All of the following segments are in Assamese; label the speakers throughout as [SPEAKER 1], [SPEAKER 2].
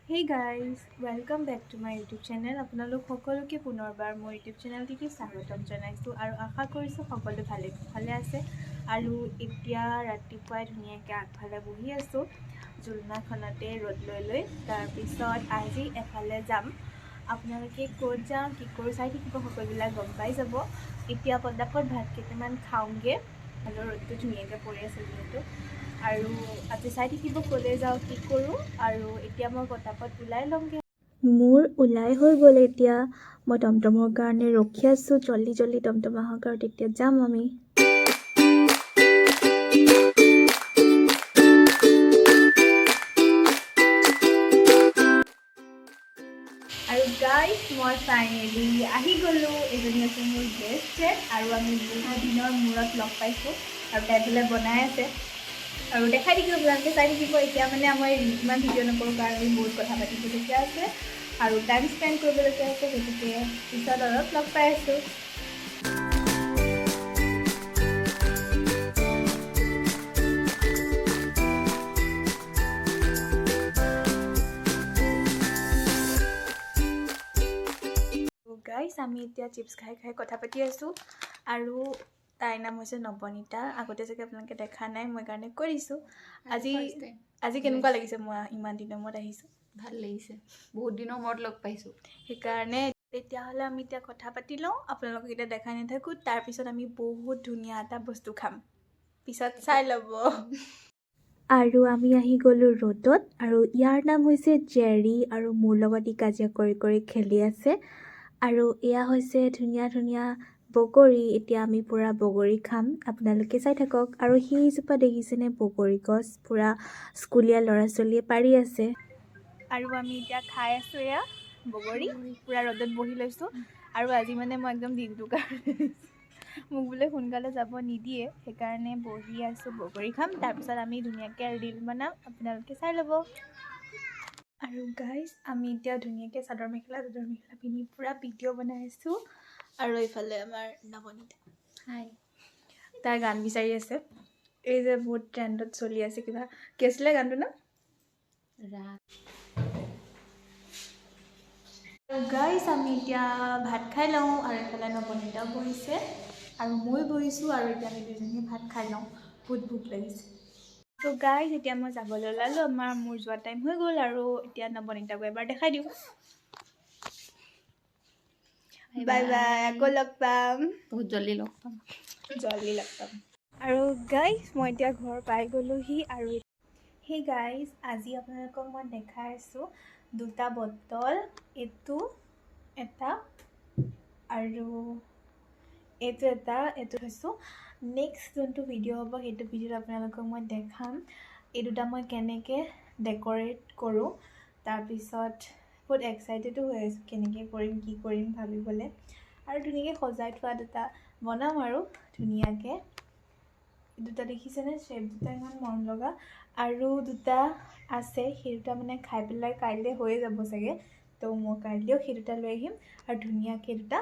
[SPEAKER 1] Hey guys, welcome back to my YouTube channel. আপোনালোক সকলোকে পুনৰবাৰ মোৰ YouTube চেনেলটিতে স্বাগতম জনাইছোঁ আৰু আশা কৰিছোঁ সকলো ভালে আছে আৰু এতিয়া ৰাতিপুৱাই ধুনীয়াকৈ আগফালে বহি আছোঁ জুলনাখনতে ৰ'দ লৈ তাৰপিছত আজি এফালে যাম আপোনালোকে ক'ত যাওঁ কি কৰোঁ চাই থাকিব সকলোবিলাক গম পাই যাব এতিয়া পটাপট ভাত কেইটামান খাওঁগৈ আৰু ৰ'দটো ধুনীয়াকৈ পৰি আছে যিহেতু আৰু আজি চাই থাকিব ক'লে যাওঁ কি কৰোঁ আৰু এতিয়া মই পটাপট ওলাই ল'মগৈ মোৰ ওলাই হৈ গ'ল এতিয়া মই টমটমৰ কাৰণে ৰখি আছোঁ জল্দি টমটম আহক আৰু তেতিয়া যাম আমি আৰু গাইজ মই ফাইনেলি আহি গ'লোঁ এজনী আছে মোৰ বেষ্ট ফ্ৰেণ্ড আৰু আমি বহুত দিনৰ মূৰত লগ পাইছোঁ আৰু তাই বোলে বনাই আছে আৰু দেখাই থাকিব আপোনালোকে চাই থাকিব এতিয়া মানে মই ইমান ভিডিঅ' নকৰোঁ কাৰণ আমি বহুত কথা পাতিবলগীয়া আছে আৰু টাইম স্পেণ্ড কৰিবলগীয়া আছে গতিকে পিছত অলপ লগ পাই আছোঁ গাইজ আমি এতিয়া চিপছ খাই কথা পাতি আছোঁ আৰু তাইৰ নাম হৈছে নৱনীতা আগতে চাগে আপোনালোকে দেখা নাই মই কাৰণে কৈ দিছোঁ আজি কেনেকুৱা লাগিছে মই ইমান দিনৰ মূৰত আহিছোঁ
[SPEAKER 2] ভাল লাগিছে বহুত দিনৰ মূৰত লগ পাইছোঁ
[SPEAKER 1] সেইকাৰণে তেতিয়াহ'লে আমি এতিয়া কথা পাতি লওঁ আপোনালোকক এতিয়া দেখাই নাথাকোঁ তাৰপিছত আমি বহুত ধুনীয়া এটা বস্তু খাম পিছত চাই ল'ব আৰু আমি আহি গ'লোঁ ৰ'দত আৰু ইয়াৰ নাম হৈছে জেৰী আৰু মোৰ লগত ই কাজিয়া কৰি খেলি আছে আৰু এয়া হৈছে ধুনীয়া বগৰী এতিয়া আমি পূৰা বগৰী খাম আপোনালোকে চাই থাকক আৰু সেইজোপা দেখিছেনে বগৰী গছ পূৰা স্কুলীয়া ল'ৰা ছোৱালীয়ে পাৰি আছে আৰু আমি এতিয়া খাই আছোঁ এয়া বগৰী পূৰা ৰ'দত বহি লৈছোঁ আৰু আজি মানে মই একদম দিনটো কাৰণে মোক বোলে সোনকালে যাব নিদিয়ে সেইকাৰণে বহি আছোঁ বগৰী খাম তাৰপিছত আমি ধুনীয়াকৈ ৰীল বনাম আপোনালোকে চাই ল'ব আৰু গাইজ আমি এতিয়া ধুনীয়াকৈ চাদৰ মেখেলা পিন্ধি পূৰা ভিডিঅ' বনাই আছোঁ আৰু এইফালে আমাৰ নৱনীতা হাই তাই গান বিচাৰি আছে এই যে বহুত ট্ৰেণ্ডত চলি আছে কিবা কি আছিলে গানটো ন গাইজ আমি এতিয়া ভাত খাই লওঁ আৰু এইফালে নৱনীতাও বহিছে আৰু মই বহিছোঁ আৰু এতিয়া আমি দুজনীয়ে ভাত খাই লওঁ বহুত ভোক লাগিছে তো গাইজ এতিয়া মই যাবলৈ ওলালোঁ মোৰ যোৱা টাইম হৈ গ'ল আৰু এতিয়া নৱনীতাকো এবাৰ দেখাই দিওঁ বাই আকৌ লগ পাম
[SPEAKER 2] বহুত জল্দি লগ পাম
[SPEAKER 1] আৰু গাইজ মই এতিয়া ঘৰ পাই গ'লোহি আৰু সেই গাইজ আজি আপোনালোকক মই দেখাই আছোঁ দুটা বটল এইটো এটা আৰু এইটো হৈছোঁ নেক্সট যোনটো ভিডিঅ' হ'ব সেইটো ভিডিঅ'ত আপোনালোকক মই দেখাম এই দুটা মই কেনেকৈ ডেক'ৰেট কৰোঁ তাৰপিছত বহুত এক্সাইটেডো হৈ আছোঁ কেনেকৈ কৰিম কি কৰিম ভাবিবলৈ আৰু ধুনীয়াকৈ সজাই থোৱা দুটা বনাম আৰু ধুনীয়াকৈ দুটা দেখিছেনে শ্বেপ দুটা ইমান মৰম লগা আৰু দুটা আছে সেই দুটা মানে খাই পেলাই কাইলৈ হৈয়ে যাব চাগে তো মই কাইলৈও সেই দুটা লৈ আহিম আৰু ধুনীয়াকৈ দুটা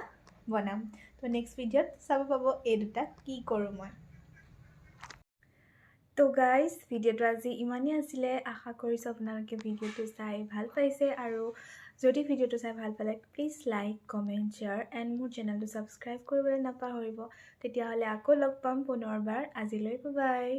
[SPEAKER 1] বনাম তো নেক্সট ভিডিঅ'ত চাব পাব এই দুটা কি কৰোঁ মই তো গাইজ ভিডিঅ'টো আজি ইমানেই আছিলে আশা কৰিছোঁ আপোনালোকে ভিডিঅ'টো চাই ভাল পাইছে আৰু যদি ভিডিঅ'টো চাই ভাল পালে please like comment share and মোৰ চেনেলটো ছাবস্ক্ৰাইব কৰিবলৈ নাপাহৰিব তেতিয়াহ'লে আকৌ লগ পাম পুনৰবাৰ আজিলৈ বাই